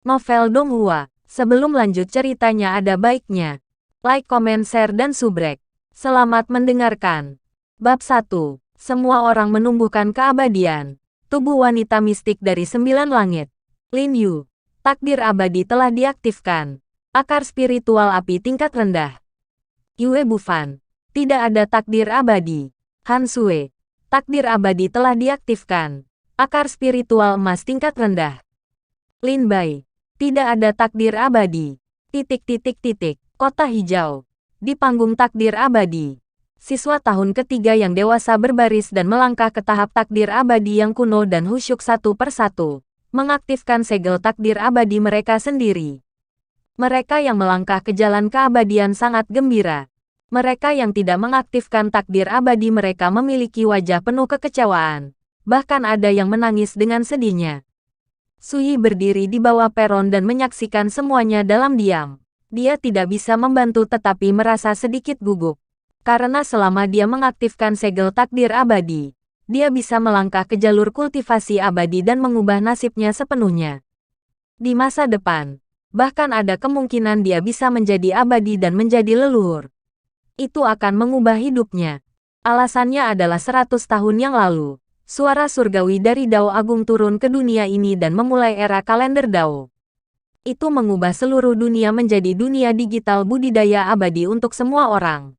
Novel Donghua. Sebelum lanjut ceritanya ada baiknya like, comment, share, dan subrek. Selamat mendengarkan. Bab 1. Semua orang menumbuhkan keabadian. Tubuh wanita mistik dari 9 langit. Lin Yu. Takdir abadi telah diaktifkan. Akar spiritual api tingkat rendah. Yue Bufan. Tidak ada takdir abadi. Han Sue. Takdir abadi telah diaktifkan. Akar spiritual emas tingkat rendah. Lin Bai. Tidak ada takdir abadi. Kota hijau. Di panggung takdir abadi. Siswa tahun ketiga yang dewasa berbaris dan melangkah ke tahap takdir abadi yang kuno dan khusyuk satu persatu. Mengaktifkan segel takdir abadi mereka sendiri. Mereka yang melangkah ke jalan keabadian sangat gembira. Mereka yang tidak mengaktifkan takdir abadi mereka memiliki wajah penuh kekecewaan. Bahkan ada yang menangis dengan sedihnya. Suyi berdiri di bawah peron dan menyaksikan semuanya dalam diam. Dia tidak bisa membantu tetapi merasa sedikit gugup. Karena selama dia mengaktifkan segel takdir abadi, dia bisa melangkah ke jalur kultivasi abadi dan mengubah nasibnya sepenuhnya. Di masa depan, bahkan ada kemungkinan dia bisa menjadi abadi dan menjadi leluhur. Itu akan mengubah hidupnya. Alasannya adalah 100 tahun yang lalu. Suara surgawi dari Dao Agung turun ke dunia ini dan memulai era kalender Dao. Itu mengubah seluruh dunia menjadi dunia digital budidaya abadi untuk semua orang.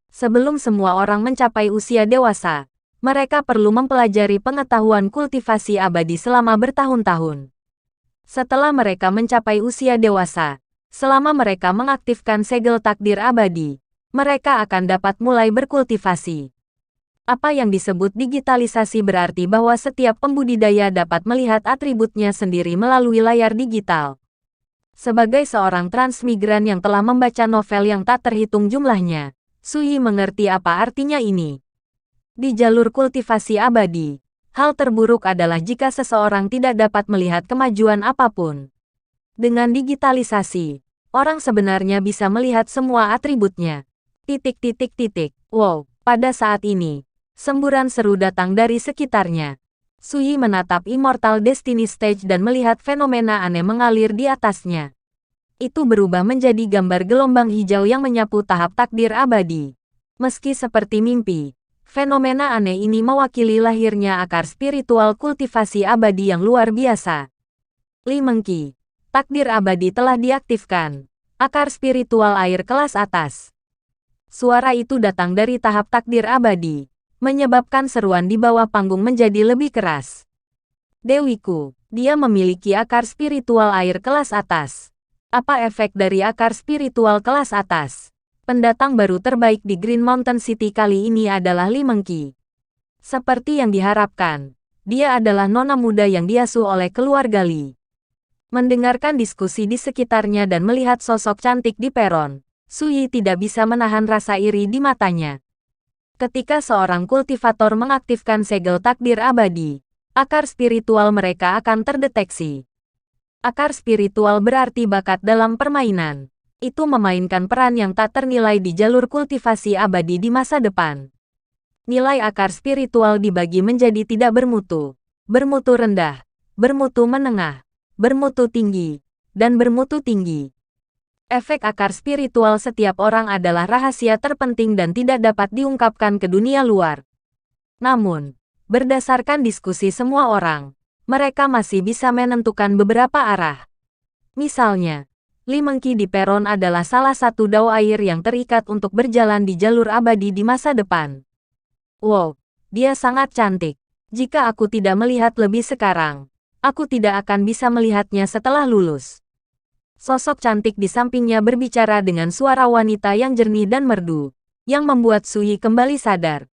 Sebelum semua orang mencapai usia dewasa, mereka perlu mempelajari pengetahuan kultivasi abadi selama bertahun-tahun. Setelah mereka mencapai usia dewasa, selama mereka mengaktifkan segel takdir abadi, mereka akan dapat mulai berkultivasi. Apa yang disebut digitalisasi berarti bahwa setiap pembudidaya dapat melihat atributnya sendiri melalui layar digital. Sebagai seorang transmigran yang telah membaca novel yang tak terhitung jumlahnya, Suyi mengerti apa artinya ini. Di jalur kultivasi abadi, hal terburuk adalah jika seseorang tidak dapat melihat kemajuan apapun. Dengan digitalisasi, orang sebenarnya bisa melihat semua atributnya. Wow, pada saat ini, semburan seru datang dari sekitarnya. Suyi menatap Immortal Destiny Stage dan melihat fenomena aneh mengalir di atasnya. Itu berubah menjadi gambar gelombang hijau yang menyapu tahap takdir abadi. Meski seperti mimpi, fenomena aneh ini mewakili lahirnya akar spiritual kultivasi abadi yang luar biasa. Li Mengqi. Takdir abadi telah diaktifkan. Akar spiritual air kelas atas. Suara itu datang dari tahap takdir abadi, menyebabkan seruan di bawah panggung menjadi lebih keras. Dewiku, dia memiliki akar spiritual air kelas atas. Apa efek dari akar spiritual kelas atas? Pendatang baru terbaik di Green Mountain City kali ini adalah Li Mengqi. Seperti yang diharapkan, dia adalah nona muda yang diasuh oleh keluarga Li. Mendengarkan diskusi di sekitarnya dan melihat sosok cantik di peron, Suyi tidak bisa menahan rasa iri di matanya. Ketika seorang kultivator mengaktifkan segel takdir abadi, akar spiritual mereka akan terdeteksi. Akar spiritual berarti bakat dalam permainan. Itu memainkan peran yang tak ternilai di jalur kultivasi abadi di masa depan. Nilai akar spiritual dibagi menjadi tidak bermutu, bermutu rendah, bermutu menengah, bermutu tinggi, dan bermutu tinggi. Efek akar spiritual setiap orang adalah rahasia terpenting dan tidak dapat diungkapkan ke dunia luar. Namun, berdasarkan diskusi semua orang, mereka masih bisa menentukan beberapa arah. Misalnya, Li Mengqi di peron adalah salah satu dao air yang terikat untuk berjalan di jalur abadi di masa depan. Wow, dia sangat cantik. Jika aku tidak melihat lebih sekarang, aku tidak akan bisa melihatnya setelah lulus. Sosok cantik di sampingnya berbicara dengan suara wanita yang jernih dan merdu, yang membuat Suyi kembali sadar.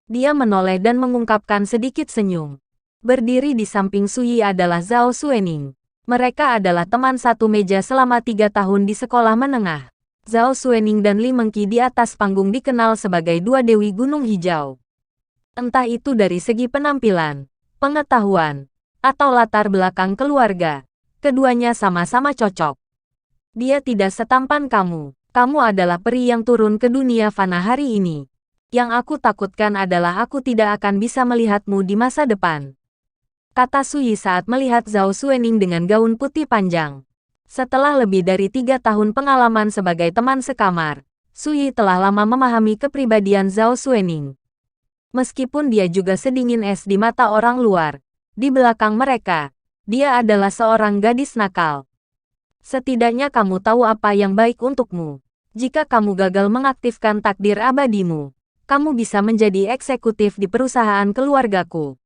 Dia menoleh dan mengungkapkan sedikit senyum. Berdiri di samping Suyi adalah Zhao Xuening. Mereka adalah teman satu meja selama 3 tahun di sekolah menengah. Zhao Xuening dan Li Mengqi di atas panggung dikenal sebagai dua dewi gunung hijau. Entah itu dari segi penampilan, pengetahuan, atau latar belakang keluarga. Keduanya sama-sama cocok. Dia tidak setampan kamu. Kamu adalah peri yang turun ke dunia fana hari ini. Yang aku takutkan adalah aku tidak akan bisa melihatmu di masa depan. kata Sui saat melihat Zhao Xuening dengan gaun putih panjang. Setelah lebih dari 3 tahun pengalaman sebagai teman sekamar, Sui telah lama memahami kepribadian Zhao Xuening. Meskipun dia juga sedingin es di mata orang luar, di belakang mereka, dia adalah seorang gadis nakal. Setidaknya kamu tahu apa yang baik untukmu. Jika kamu gagal mengaktifkan takdir abadimu, kamu bisa menjadi eksekutif di perusahaan keluargaku.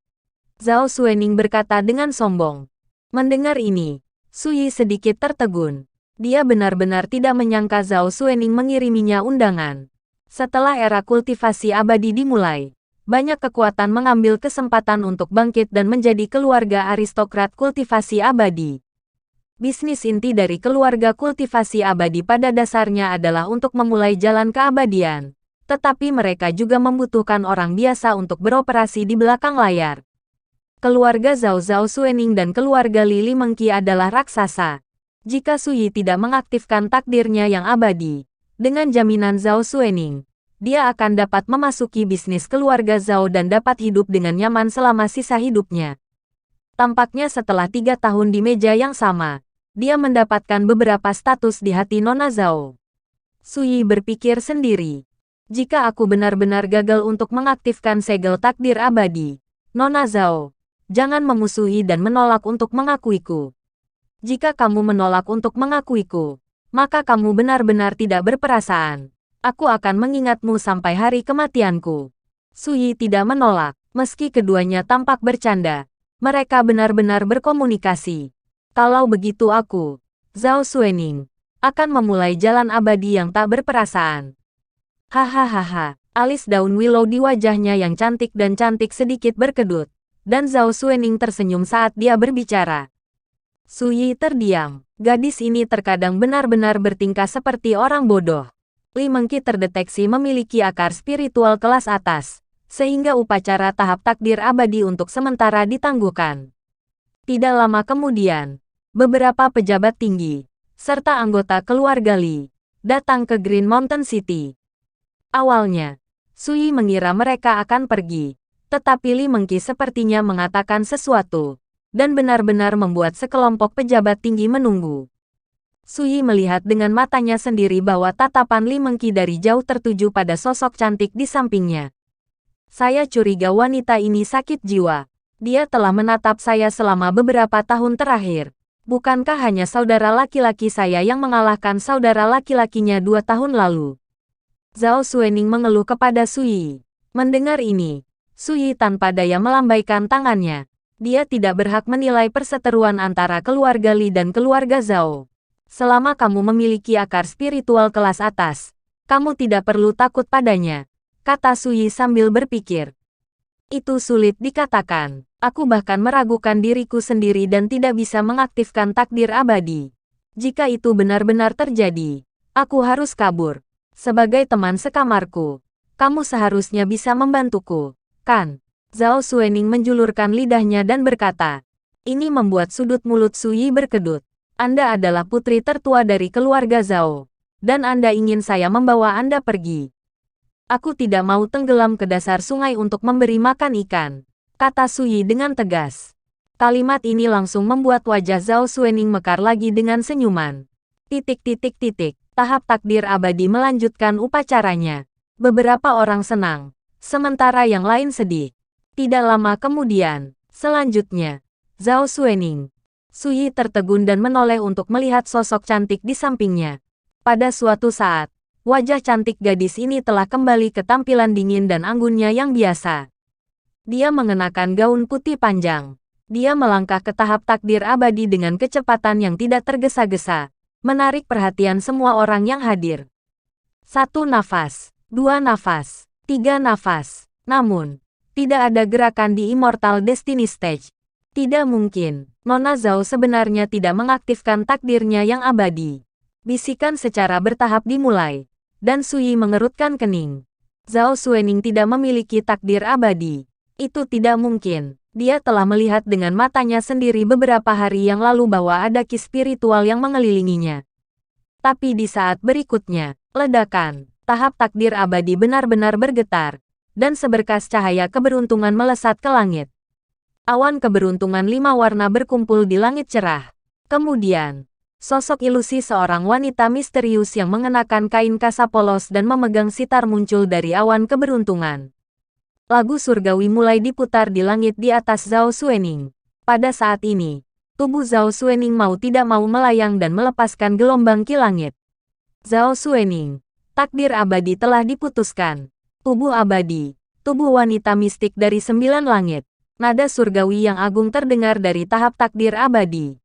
Zhao Xuening berkata dengan sombong. Mendengar ini, Sui sedikit tertegun. Dia benar-benar tidak menyangka Zhao Xuening mengiriminya undangan. Setelah era kultivasi abadi dimulai, banyak kekuatan mengambil kesempatan untuk bangkit dan menjadi keluarga aristokrat kultivasi abadi. Bisnis inti dari keluarga kultivasi abadi pada dasarnya adalah untuk memulai jalan keabadian. Tetapi mereka juga membutuhkan orang biasa untuk beroperasi di belakang layar. Keluarga Zhao Xuening dan keluarga Li Mengqi adalah raksasa. Jika Sui tidak mengaktifkan takdirnya yang abadi, dengan jaminan Zhao Xuening, dia akan dapat memasuki bisnis keluarga Zhao dan dapat hidup dengan nyaman selama sisa hidupnya. Tampaknya setelah 3 tahun di meja yang sama, dia mendapatkan beberapa status di hati Nona Zhao. Sui berpikir sendiri. Jika aku benar-benar gagal untuk mengaktifkan segel takdir abadi, Nona Zhao, jangan memusuhi dan menolak untuk mengakuiku. Jika kamu menolak untuk mengakuiku, maka kamu benar-benar tidak berperasaan. Aku akan mengingatmu sampai hari kematianku. Sui tidak menolak, meski keduanya tampak bercanda. Mereka benar-benar berkomunikasi. Kalau begitu aku, Zhao Xuening, akan memulai jalan abadi yang tak berperasaan. Hahaha, alis daun willow di wajahnya yang cantik dan cantik sedikit berkedut. Dan Zhao Xuening tersenyum saat dia berbicara. Sui terdiam. Gadis ini terkadang benar-benar bertingkah seperti orang bodoh. Li Mengqi terdeteksi memiliki akar spiritual kelas atas, sehingga upacara tahap takdir abadi untuk sementara ditangguhkan. Tidak lama kemudian, beberapa pejabat tinggi, serta anggota keluarga Li, datang ke Green Mountain City. Awalnya, Sui mengira mereka akan pergi. Tetapi Li Mengqi sepertinya mengatakan sesuatu, dan benar-benar membuat sekelompok pejabat tinggi menunggu. Sui melihat dengan matanya sendiri bahwa tatapan Li Mengqi dari jauh tertuju pada sosok cantik di sampingnya. Saya curiga wanita ini sakit jiwa. Dia telah menatap saya selama beberapa tahun terakhir. Bukankah hanya saudara laki-laki saya yang mengalahkan saudara laki-lakinya 2 tahun lalu? Zhao Xuening mengeluh kepada Sui. Mendengar ini, Sui tanpa daya melambaikan tangannya. Dia tidak berhak menilai perseteruan antara keluarga Li dan keluarga Zhao. Selama kamu memiliki akar spiritual kelas atas, kamu tidak perlu takut padanya, kata Sui sambil berpikir. Itu sulit dikatakan. Aku bahkan meragukan diriku sendiri dan tidak bisa mengaktifkan takdir abadi. Jika itu benar-benar terjadi, aku harus kabur. Sebagai teman sekamarku, kamu seharusnya bisa membantuku. Kan? Zhao Xuening menjulurkan lidahnya dan berkata. Ini membuat sudut mulut Sui berkedut. Anda adalah putri tertua dari keluarga Zhao. Dan Anda ingin saya membawa Anda pergi. Aku tidak mau tenggelam ke dasar sungai untuk memberi makan ikan, kata Sui dengan tegas. Kalimat ini langsung membuat wajah Zhao Xuening mekar lagi dengan senyuman. Tahap takdir abadi melanjutkan upacaranya. Beberapa orang senang, sementara yang lain sedih. Tidak lama kemudian, selanjutnya, Zhao Xuening. Sui tertegun dan menoleh untuk melihat sosok cantik di sampingnya. Pada suatu saat, wajah cantik gadis ini telah kembali ke tampilan dingin dan anggunnya yang biasa. Dia mengenakan gaun putih panjang. Dia melangkah ke tahap takdir abadi dengan kecepatan yang tidak tergesa-gesa, menarik perhatian semua orang yang hadir. 1 nafas, 2 nafas, 3 nafas. Namun, tidak ada gerakan di Immortal Destiny Stage. Tidak mungkin, Nona Zhao sebenarnya tidak mengaktifkan takdirnya yang abadi. Bisikan secara bertahap dimulai, dan Sui mengerutkan kening. Zhao Xuening tidak memiliki takdir abadi. Itu tidak mungkin. Dia telah melihat dengan matanya sendiri beberapa hari yang lalu bahwa ada ki spiritual yang mengelilinginya. Tapi di saat berikutnya, ledakan, tahap takdir abadi benar-benar bergetar, dan seberkas cahaya keberuntungan melesat ke langit. Awan keberuntungan 5 warna berkumpul di langit cerah. Kemudian, sosok ilusi seorang wanita misterius yang mengenakan kain kasa polos dan memegang sitar muncul dari awan keberuntungan. Lagu surgawi mulai diputar di langit di atas Zhao Xuening. Pada saat ini, tubuh Zhao Xuening mau tidak mau melayang dan melepaskan gelombang ki langit. Zhao Xuening, takdir abadi telah diputuskan. Tubuh abadi, tubuh wanita mistik dari 9 langit. Nada surgawi yang agung terdengar dari tahap takdir abadi.